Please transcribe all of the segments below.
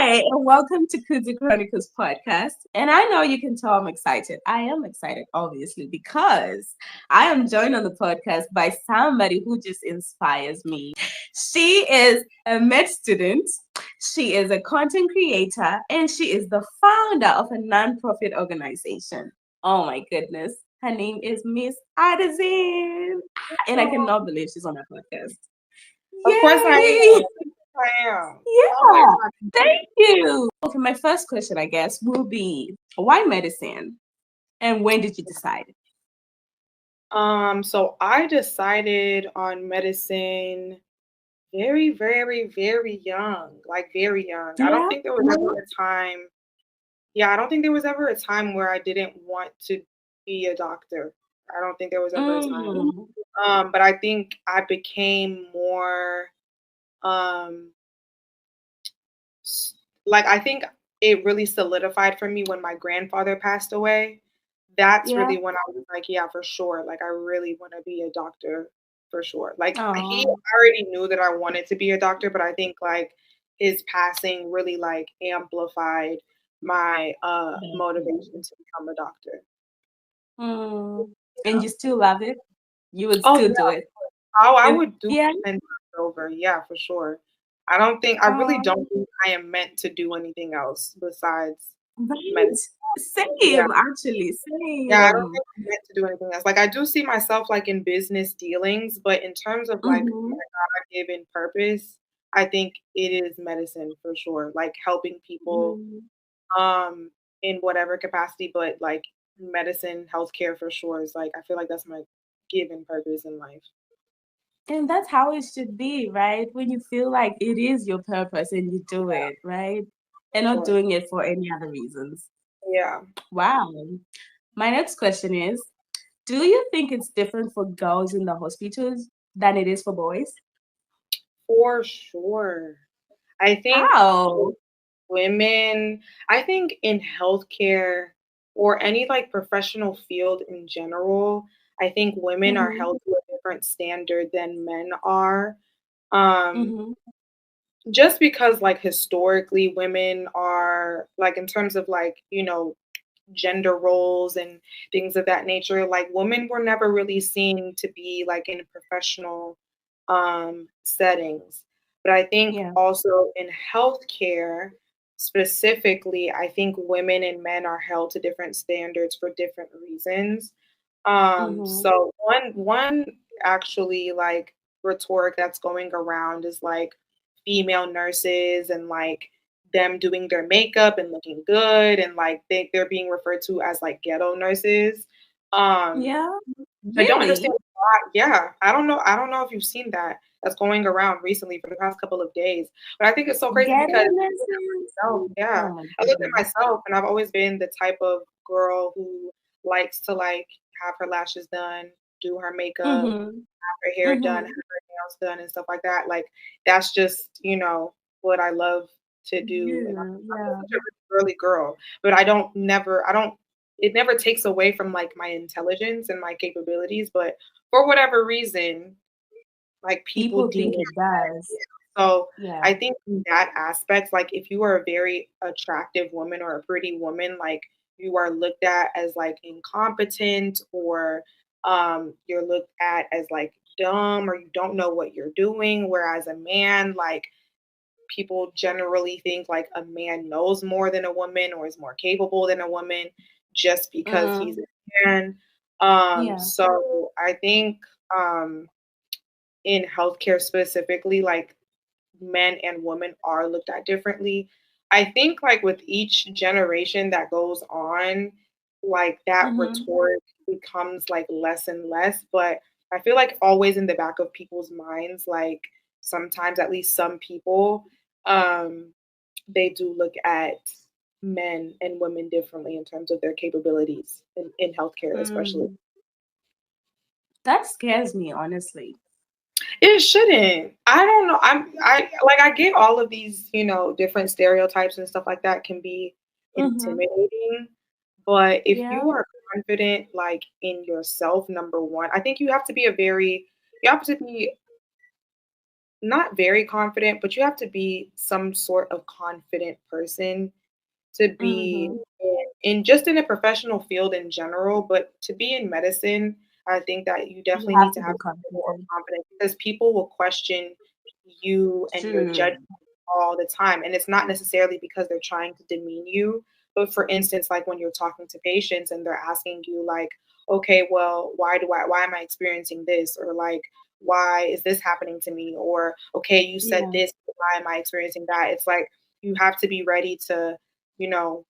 Hi, and welcome to Kudu Chronicles podcast. And I know you can tell I'm excited. I am excited, obviously, because I am joined on the podcast by somebody who just inspires me. She is a med student, she is a content creator, and she is the founder of a nonprofit organization. Oh my goodness. Her name is Miss Addison. And I Oh, cannot believe she's on my podcast. of course I Yay! am. I am. Oh my Yeah, God. thank you. Okay, my first question, I guess, will be why medicine and when did you decide? So I decided on medicine very, very, very young. Like very young. I don't Yeah. think there was ever a time. Yeah, I don't think there was ever a time where I didn't want to be a doctor. I don't think there was ever a time. Mm, But I think I became more um like I think it really solidified for me when my grandfather passed away. That's yeah. really when I was like, yeah, for sure. Like I really want to be a doctor for sure. Like he Oh, already knew that I wanted to be a doctor, but I think like his passing really like amplified my motivation to become a doctor. mm. And you still love it? You would Oh still do yeah. it? Oh, I And would do yeah. it 10 times over. Yeah, for sure. I really Oh, don't think I am meant to do anything else besides right. medicine. Yeah. Same, actually. Yeah, I don't Same. think I'm meant to do anything else. Like, I do see myself, like, in business dealings, but in terms of, like, my Mm-hmm. God-given purpose, I think it is medicine for sure, like, helping people, Mm. um, in whatever capacity, but, like, medicine, healthcare for sure is, like I feel like that's my given purpose in life. And that's how it should be, right? When you feel like it is your purpose and you do Yeah, it, right? for And not sure. doing it for any other reasons. Yeah, Wow. My next question is, do you think it's different for girls in the hospitals than it is for boys? for sure. I think How? women, I think in healthcare or any like professional field in general, I think women are Mm-hmm. held to a different standard than men are. Um, Mm-hmm. just because like historically women are like in terms of like, gender roles and things of that nature, like women were never really seen to be like in professional settings. But I think Yeah. also in healthcare specifically, I think women and men are held to different standards for different reasons. Mm-hmm. So one actually like rhetoric that's going around is like female nurses and like them doing their makeup and looking good and like they're being referred to as like ghetto nurses. Um, Yeah. I don't Really? understand why. Yeah, I don't know if you've seen that that's going around recently for the past couple of days. But I think it's so crazy Ghetto because nurses? yeah, Oh my I look at goodness. myself and I've always been the type of girl who likes to like have her lashes done, do her makeup, Mm-hmm. her hair done, have Mm-hmm. her nails done, and stuff like that. Like that's just what I love to do, and Yeah. I'm just Yeah. such a really girly girl. But I don't. It never takes away from like my intelligence and my capabilities. But for whatever reason, like people People deem think it. it does. So Yeah. I think in that aspect, like if you are a very attractive woman or a pretty woman, like you are looked at as like incompetent or you're looked at as like dumb or you don't know what you're doing. Whereas a man, like people generally think like a man knows more than a woman or is more capable than a woman just because he's Mm-hmm. a man. Yeah. So I think um in healthcare specifically, like men and women are looked at differently. I think like with each generation that goes on, like that Mm-hmm. rhetoric becomes like less and less. But I feel like always in the back of people's minds, like sometimes at least some people, um, they do look at men and women differently in terms of their capabilities in healthcare, especially. Mm. That scares me, honestly. It shouldn't. I don't know. I get all of these, different stereotypes and stuff like that can be Mm-hmm. intimidating. But if Yeah. you are confident like in yourself, number one, I think you have to be not very confident, but you have to be some sort of confident person to be Mm-hmm. in just in a professional field in general, but to be in medicine, I think that you You definitely have need to to have be some level of confident. confidence because people will question you and your True. judgment all the time. And it's not necessarily because they're trying to demean you, but for instance, like when you're talking to patients and they're asking you like, okay, well, why am I experiencing this? Or like, why is this happening to me? Or okay, you said Yeah. this, but why am I experiencing that? It's like you have to be ready to, you know,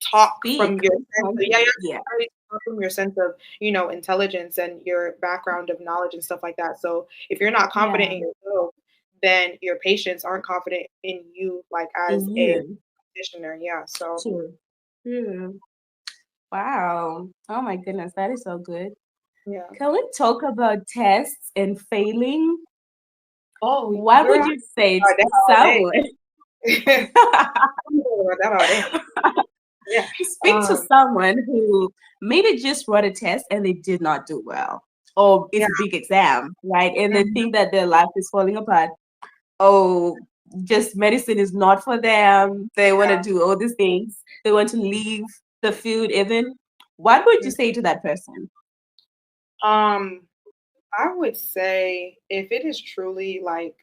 talk from Speak your sense of, yeah, confident. you're Yeah. ready to talk from your sense of, intelligence and your background of knowledge and stuff like that. So if you're not confident Yeah. in yourself, then your patients aren't confident in you, like as In a you. practitioner. Yeah. So True. True. Wow. Oh my goodness, that is so good. yeah. Can we talk about tests and failing? Oh, What girl, would you say about to that all day. someone? I'm about that all day. Yeah. Speak to someone who maybe just wrote a test and they did not do well. Or Yeah. it's a big exam, right? And they Mhm. think that their life is falling apart. Oh, just medicine is not for them. They want to Yeah. do all these things. They want to leave the field even. What would you say to that person? Um, I would say if it is truly like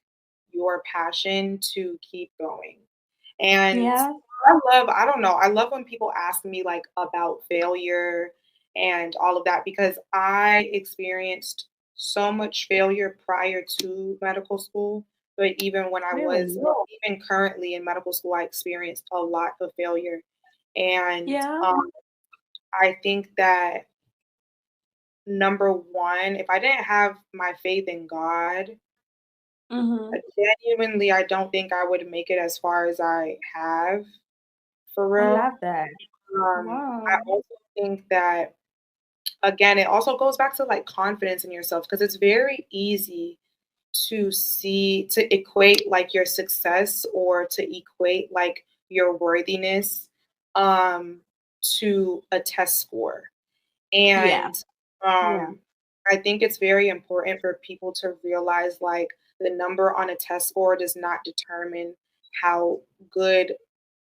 your passion to keep going. And Yeah. I don't know, I love when people ask me like about failure and all of that because I experienced so much failure prior to medical school. But even when I was, Really? even currently in medical school, I experienced a lot of failure. And Yeah. I think that number one, if I didn't have my faith in God, Mm-hmm. genuinely, I don't think I would make it as far as I have for I real. love that. I Wow. also think that, again, it also goes back to like confidence in yourself because it's very easy to equate like your success or to equate like your worthiness um, to a test score. Yeah. And Yeah. I think it's very important for people to realize like the number on a test score does not determine how good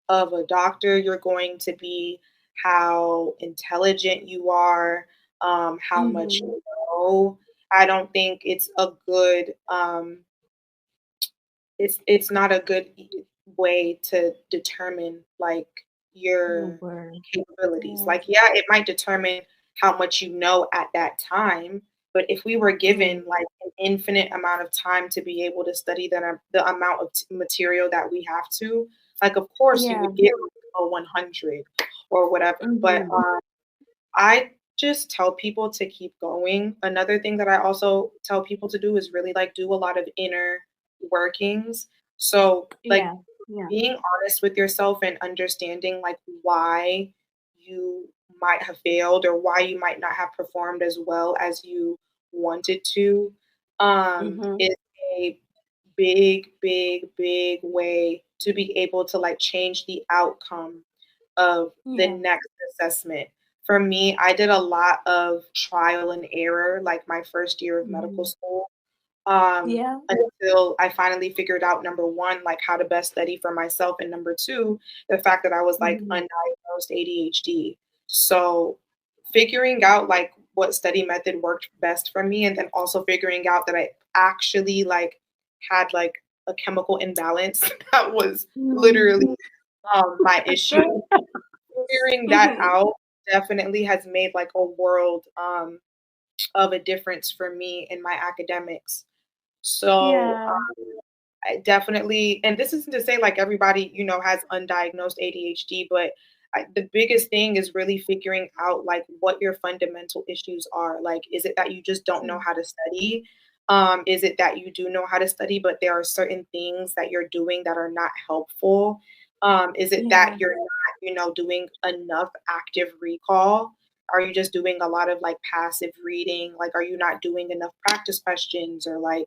of a doctor you're going to be, how intelligent you are, how much Mm-hmm. you know. I don't think it's a good it's not a good way to determine like Your your word. capabilities. Yeah. Like, yeah, it might determine how much you know at that time, but if we were Mm-hmm. given like an infinite amount of time to be able to study the amount of material that we have to, like, of course, you Yeah. would get like a 100 or whatever. But Mm-hmm. I just tell people to keep going. Another thing that I also tell people to do is really like do a lot of inner workings. So, like Yeah. Yeah. being honest with yourself and understanding like why you might have failed or why you might not have performed as well as you wanted to Mm-hmm. is a big way to be able to like change the outcome of the Yeah. next assessment. For me, I did a lot of trial and error like my first year of medical Mm-hmm. school Yeah. until I finally figured out number one, like how to best study for myself, and number two, the fact that I was like Mm-hmm. undiagnosed ADHD. So figuring out like what study method worked best for me, and then also figuring out that I actually like had like a chemical imbalance that was literally Mm-hmm. my issue. Figuring that Mm-hmm. out definitely has made like a world of a difference for me in my academics. So Yeah. I definitely, and this isn't to say like everybody, has undiagnosed ADHD, but the biggest thing is really figuring out like what your fundamental issues are. Like, is it that you just don't know True. how to study? Is it that you do know how to study, but there are certain things that you're doing that are not helpful? Is it that Yeah. you're not, doing enough active recall? Are you just doing a lot of like passive reading? Like, are you not doing enough practice questions or like,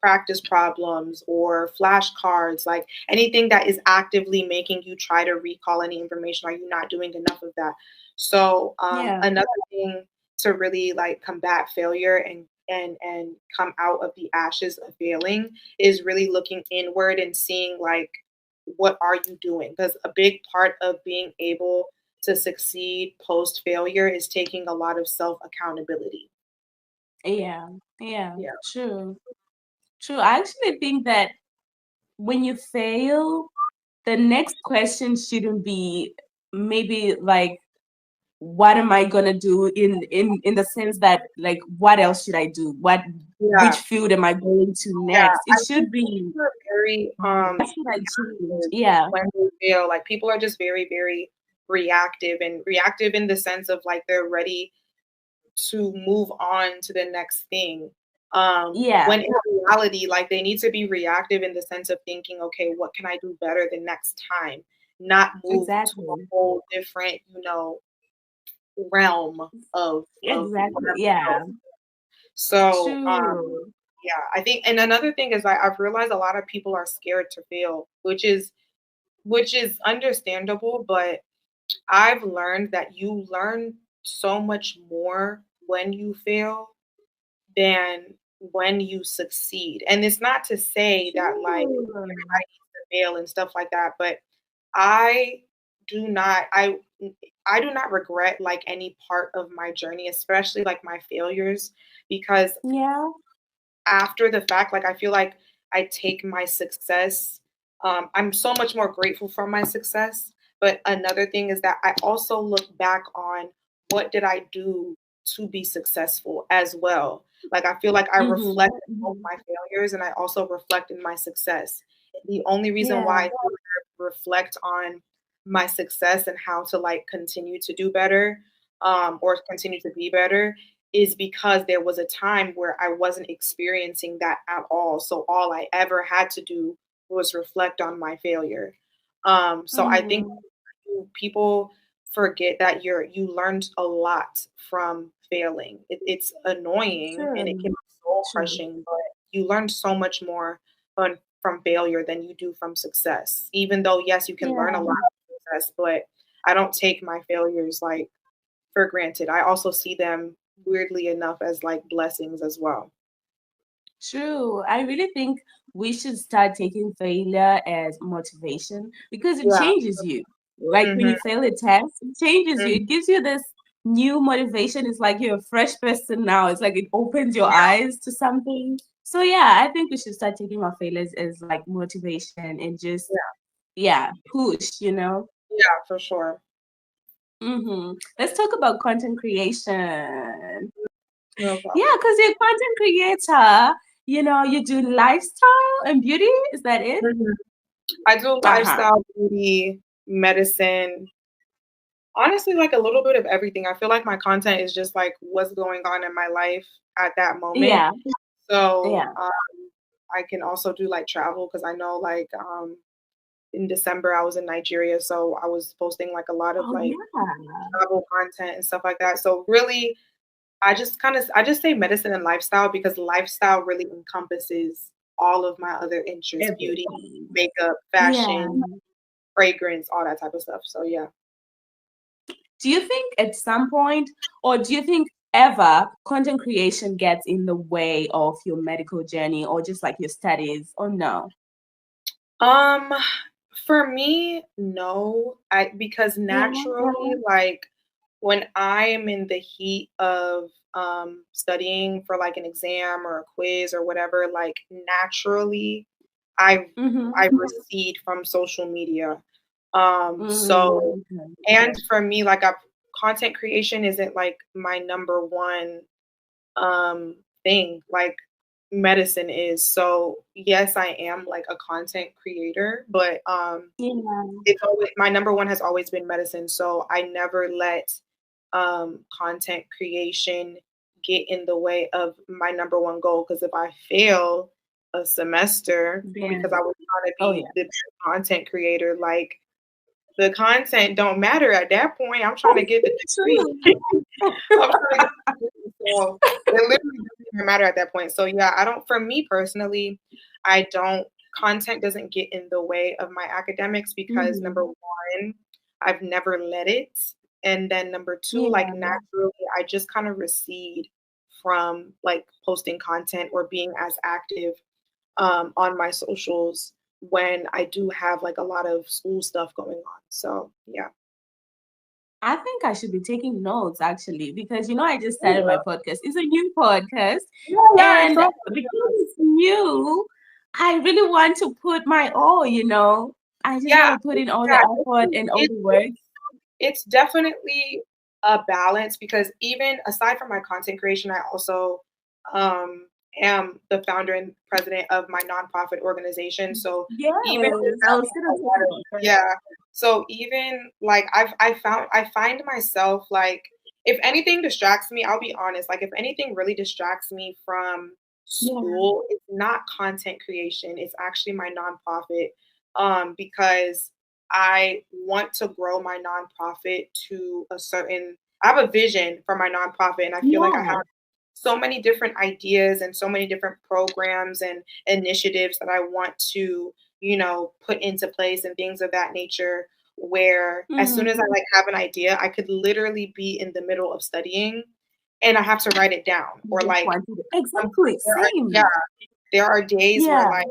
practice problems or flashcards, like anything that is actively making you try to recall any information? Are you not doing enough of that? So Yeah. another thing to really like combat failure and come out of the ashes of failing is really looking inward and seeing like what are you doing? Because a big part of being able to succeed post failure is taking a lot of self accountability. Yeah, yeah, Yeah. true, true. I actually think that when you fail, the next question shouldn't be maybe like what am I gonna do in the sense that like what else should I do? Which Yeah. field am I going to Yeah. next? It I think should be people are very what should I change? Yeah, when they feel like people are just very, very reactive and reactive in the sense of like they're ready to move on to the next thing. yeah, When in reality, like they need to be reactive in the sense of thinking, okay, what can I do better the next time? Not move to a exactly. whole different, realm of Exactly. whatever else. Yeah. So True. yeah, I think and another thing is I've realized a lot of people are scared to fail, which is understandable, but I've learned that you learn so much more when you fail than when you succeed. And it's not to say that like True. everybody needs to fail and stuff like that, but I do not I do not regret like any part of my journey, especially like my failures, because Yeah. after the fact, like I feel like I take my success. I'm so much more grateful for my success. But another thing is that I also look back on what did I do to be successful as well. Like I feel like I Mm-hmm. reflect in both Hmm. my failures and I also reflect in my success. The only reason why I Yeah. feel like I reflect on my success and how to like continue to do better, or continue to be better is because there was a time where I wasn't experiencing that at all. So all I ever had to do was reflect on my failure. So I think Mm-hmm. people forget that you learned a lot from failing. It's annoying and it can True. be soul True. crushing, but you learn so much more from failure than you do from success. Even though yes, you can learn a lot Yeah. from success, but I don't take my failures like for granted. I also see them weirdly enough as like blessings as well. True. I really think we should start taking failure as motivation because it Yeah. changes you. Like when Mhm. you fail a test, it changes you. It Mhm. gives you this new motivation. It's like you're a fresh person now. It's like it opens your Yeah. eyes to something. So yeah, I think we should start taking our failures as like motivation and just Yeah. yeah, push. Yeah, for sure. Let's talk about content creation. No Yeah, problem. because you're a content creator. You do lifestyle and beauty. Is that it? Mhm. I do Uh-huh. lifestyle, beauty, medicine, honestly, like a little bit of everything. I feel like my content is just like what's going on in my life at that moment. Yeah, So yeah. I can also do like travel because I know like in December I was in Nigeria, so I was posting like a lot of Oh, like yeah. travel content and stuff like that. So really, I just say medicine and lifestyle because lifestyle really encompasses all of my other interests: beauty, Everything. makeup, Yeah. fashion, fragrance, all that type of stuff. So yeah. Do you think at some point, or do you think ever, content creation gets in the way of your medical journey or just like your studies, or no? Um, for me, no. I because Yeah. naturally, like when I am in the heat of studying for like an exam or a quiz or whatever, like naturally I Mm-hmm. I recede from social media. So Mm-hmm. and for me, like content creation isn't like my number one thing like medicine is. So yes, I am like a content creator, but Yeah. it's always my number one has always been medicine. So I never let content creation get in the way of my number one goal. Because if I fail a semester because I Then, was trying to oh be yeah. the best content creator, like the content don't matter at that point. I'm trying to get the degree. True. I'm trying to get the degree. So it literally doesn't even matter at that point. So yeah, I don't. For me personally, I don't. Content doesn't get in the way of my academics because number Mm-hmm. one, I've never let it, and then number two, like Yeah. naturally, I just kind of recede from like posting content or being as active on my socials when I do have like a lot of school stuff going on. So yeah. I think I should be taking notes actually because I just started my Yeah, podcast. It's a new podcast, yeah, and exactly. because it's new, I really want to put my all. I just Yeah, want to put in all the yeah. effort and all the work. It's definitely a balance because even aside from my content creation, I also um, am the founder and president of my nonprofit organization. So Yes, even with I that was being a gonna talk lot of about that. yeah, so even like I find myself like if anything distracts me, I'll be honest. Like if anything really distracts me from Yeah, school, it's not content creation. It's actually my nonprofit because I want to grow my nonprofit to a certain I have a vision for my nonprofit and I feel like I have yeah. so many different ideas and so many different programs and initiatives that I want to, put into place and things of that nature where as soon as I Mm-hmm. like have an idea, I could literally be in the middle of studying and I have to write it down You or just like want to exactly there are yeah, same. there are days where Yeah. like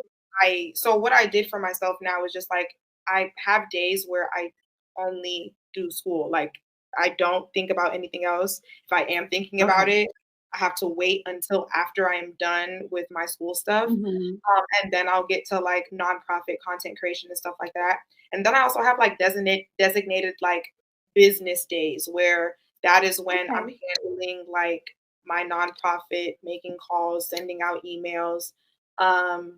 so what I did for myself now is just like I have days where I only do school. Like I don't think about anything else. If I am thinking about Okay. it, I have to wait until after I am done with my school stuff. Mm-hmm. And then I'll get to like nonprofit content creation and stuff like that. And then I also have like designated like business days where that is when I'm Okay. handling like my nonprofit, making calls, sending out emails.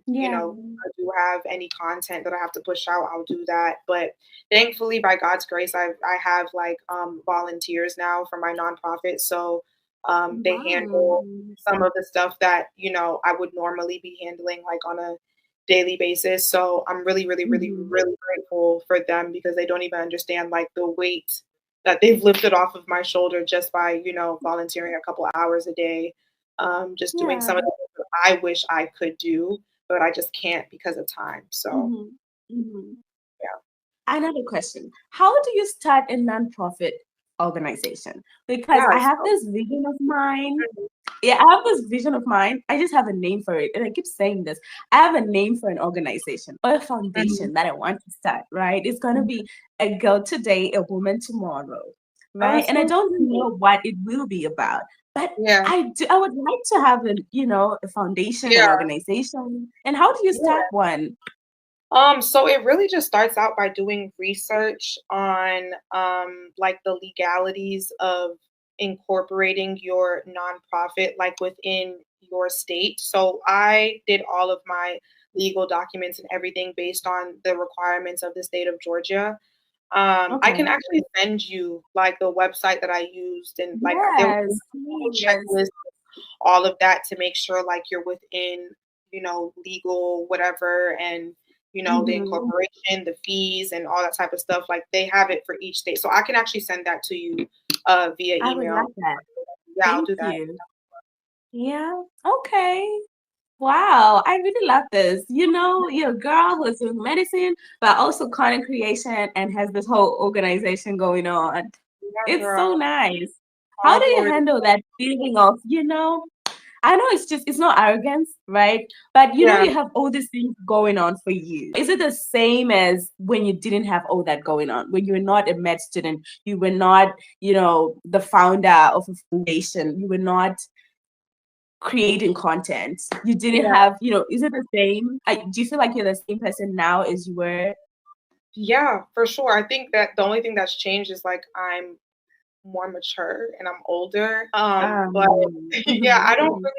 Yeah. I do have any content that I have to push out, I'll do that. But thankfully, by God's grace, I have like volunteers now for my nonprofit, so they Wow. handle some of the stuff that I would normally be handling like on a daily basis. So I'm really, really, really, Mm-hmm. really grateful for them because they don't even understand like the weight that they've lifted off of my shoulder just by volunteering a couple hours a day, just doing Yeah. some of the things that I wish I could do, but I just can't because of time. So Mm-hmm. Mm-hmm. yeah, Another question. How do you start a nonprofit organization? Because yeah. I have So this vision of mine. mhm, Yeah, I have this vision of mine. I just have a name for it. And I keep saying this. I have a name for an organization or a mhm, foundation that I want to start, right? It's going to mhm. be a girl today, a woman tomorrow, Oh, right? that's And I so don't sweet. know what it will be about, but Yeah, I would like to have a foundation, an yeah, organization. And how do you start yeah. one? So it really just starts out by doing research on like the legalities of incorporating your nonprofit like within your state. So I did all of my legal documents and everything based on the requirements of the state of Georgia. I can Okay. actually send you like the website that I used and like there was a Yes, whole please. checklist, all of that to make sure like you're within, legal whatever and the Mm-hmm. incorporation, the fees and all that type of stuff. Like they have it for each state. So I can actually send that to you via I would email. like that. Yeah, I'll Thank do that. you. Yeah. Okay. Wow. I really love this. You're a girl who's doing medicine, but also content creation and has this whole organization going on. Yeah, It's so girl. nice. How All do you glory to handle God. that feeling of, I know it's not arrogance, right? But Yeah. you have all these things going on for you. Is it the same as when you didn't have all that going on? When you were not a med student, you were not, the founder of a foundation, you were not creating content. You didn't Yeah. have, is it the same? Do you feel like you're the same person now as you were? Yeah, for sure. I think that the only thing that's changed is like I'm more mature and I'm older. But yeah, Mhm, mhm.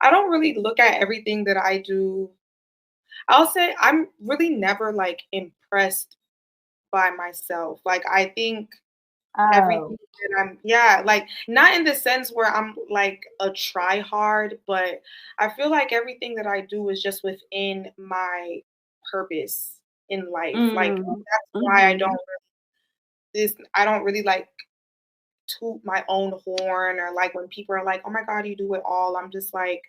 I don't really look at everything that I do. I'll say I'm really never like impressed by myself. Like I think everything Oh, that yeah, like not in the sense where I'm like a try hard, but I feel like everything that I do is just within my purpose in life. Like mm, that's why mhm. I don't really like toot my own horn or like when people are like, "Oh my god, you do it all." I'm just like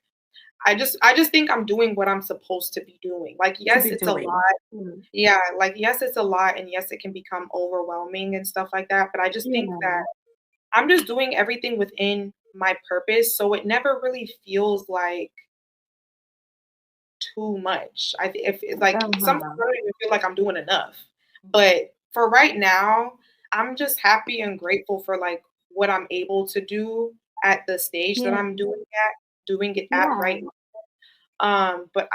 I just think I'm doing what I'm supposed to be doing. Like To yes, be it's a doing. lot. Mm. Yeah, like yes, it's a lot and yes, it can become overwhelming and stuff like that, but I just think that Yeah. I'm just doing everything within my purpose. So it never really feels like too much. If it's like sometimes Uh-huh. I don't even feel like I'm doing enough. But for right now, I'm just happy and grateful for like what I'm able to do at the stage that Yeah. I'm doing it at Yeah. right now. But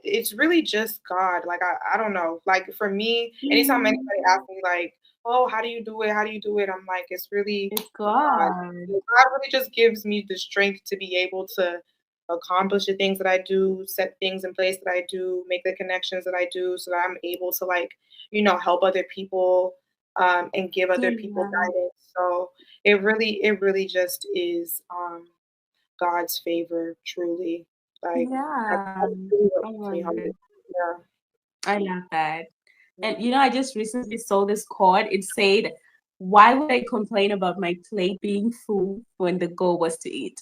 it's really just God. Like I don't know. Like for me, anytime Mhm. anybody asks me like, "Oh, how do you do it? How do you do it?" I'm like, it's really It's God. God. God really just gives me the strength to be able to accomplish the things that I do, set things in place that I do, make the connections that I do, so that I'm able to like, help other people, and give other people Yeah. guidance. So it really just is God's favor, truly. Like Yeah. that's really what Oh makes my me humble. God. Yeah. I love that. And Yeah. I just recently saw this quote. It said, "Why would I complain about my plate being full when the goal was to eat?"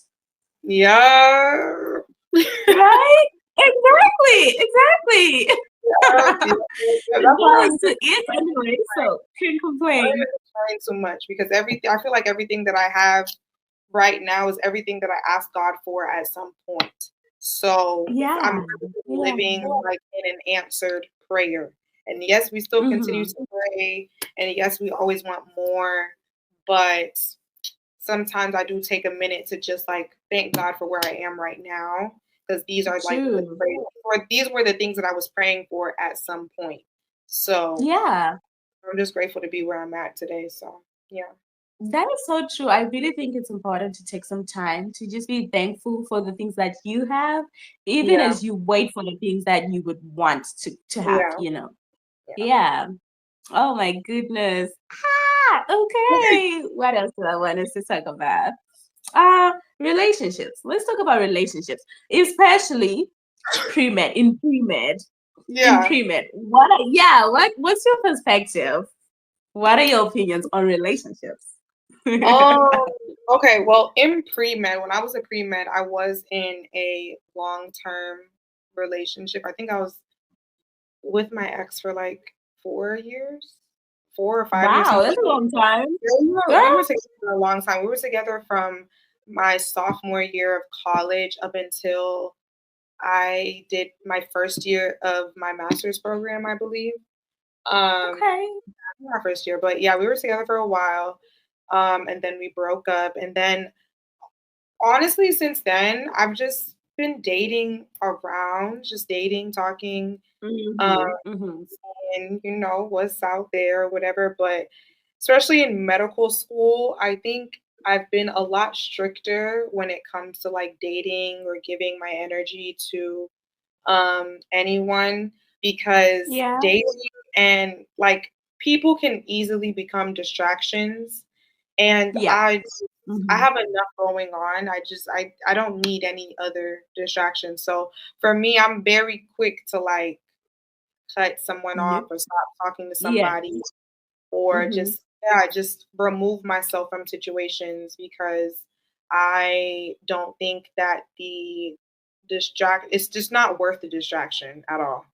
Yeah. Right? Exactly. Exactly. Yeah, yeah, yeah. The That's why I goal don't is to eat anyway, so can't complain. even complain too much because everything I feel like everything that I have right now is everything that I asked God for at some point. So I'm Yeah. really just Yeah. living like in an answered prayer. And yes, we still continue Mm-hmm. to pray, and yes, we always want more, but sometimes I do take a minute to just like thank God for where I am right now because these are like True. these were the things that I was praying for at some point. So Yeah. I'm just grateful to be where I'm at today. So yeah, That is so true. I really think it's important to take some time to just be thankful for the things that you have, even yeah, as you wait for the things that you would want to have, yeah, yeah. Yeah. Oh my goodness. Ah, okay. What else do I want us to talk about? Relationships. Let's talk about relationships, especially pre-med, in Yeah. pre-med. What's your perspective? What are your opinions on relationships? Um. Okay. Well, in pre med, when I was a pre med, I was in a long term relationship. I think I was with my ex for like 4 years, 4 or 5 years. Wow, that's a long time. Yeah, we were Girl. together for a long time. We were together from my sophomore year of college up until I did my first year of my master's program, I believe. Um, Okay. not my first year, but yeah, we were together for a while. And then we broke up. And then honestly, since then, I've just been dating around, just dating, talking, um, Mm-hmm. Mm-hmm. and what's out there, whatever. But especially in medical school, I think I've been a lot stricter when it comes to like dating or giving my energy to anyone because Yeah. dating and like people can easily become distractions, and Yeah. I Mm-hmm. have enough going on. I don't need any other distractions. So for me, I'm very quick to like cut someone off Yep. or stop talking to Yeah. somebody or Mm-hmm. just remove myself from situations because I don't think that it's just not worth the distraction at all.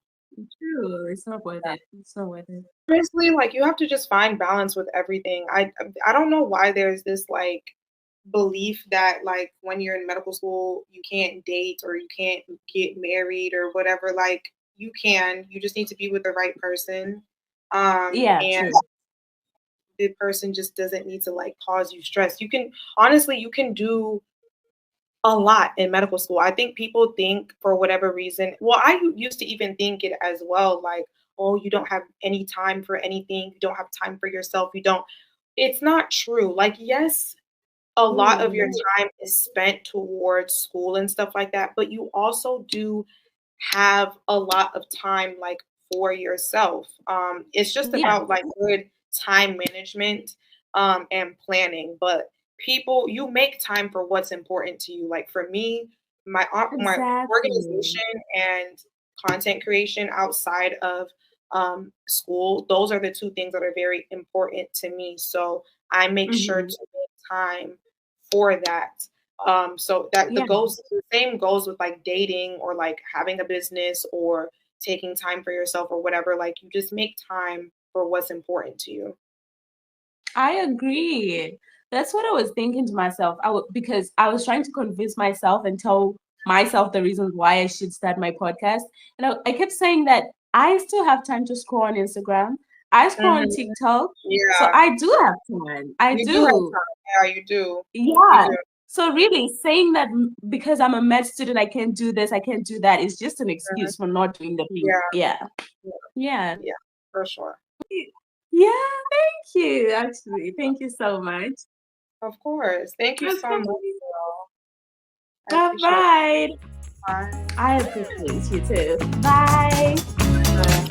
True. It's not worth it. It's not worth it. Honestly, like you have to just find balance with everything. I don't know why there's this like belief that like when you're in medical school you can't date or you can't get married or whatever. Like you can, you just need to be with the right person. Yeah, And true. the person just doesn't need to like cause you stress. You can honestly you can do a lot in medical school. I think people think for whatever reason, well, used to even think it as well, like, oh, you don't have any time for anything, you don't have time for yourself, you don't. It's not true. Like, yes, a lot of your Mm. time is spent towards school and stuff like that, but you also do have a lot of time like for yourself. It's just Yeah. about like good time management and planning. But people, you make time for what's important to you. Like for me, my Exactly. organization and content creation outside of school, those are the two things that are very important to me. So I make sure Mm-hmm. to make time for that. So that Yeah. the same goes with like dating or like having a business or taking time for yourself or whatever. Like you just make time for what's important to you. I agree. That's what I was thinking to myself. Because I was trying to convince myself and tell myself the reasons why I should start my podcast. And I kept saying that I still have time to scroll on Instagram. I scroll on Hmm. TikTok. So Yeah, I do have time. I you do have do. time. Yeah, you do. You Yeah. do. So really saying that because I'm a med student, I can't do this, I can't do that is just an Mhm. excuse for not doing the thing. Yeah, Yeah. yeah, Yeah. yeah, for sure. Yeah. Thank you. Actually, thank you so much. Of course. Thank you so much, Okay. girl. I All appreciate right. it. Bye. I appreciate you too. Bye. Bye.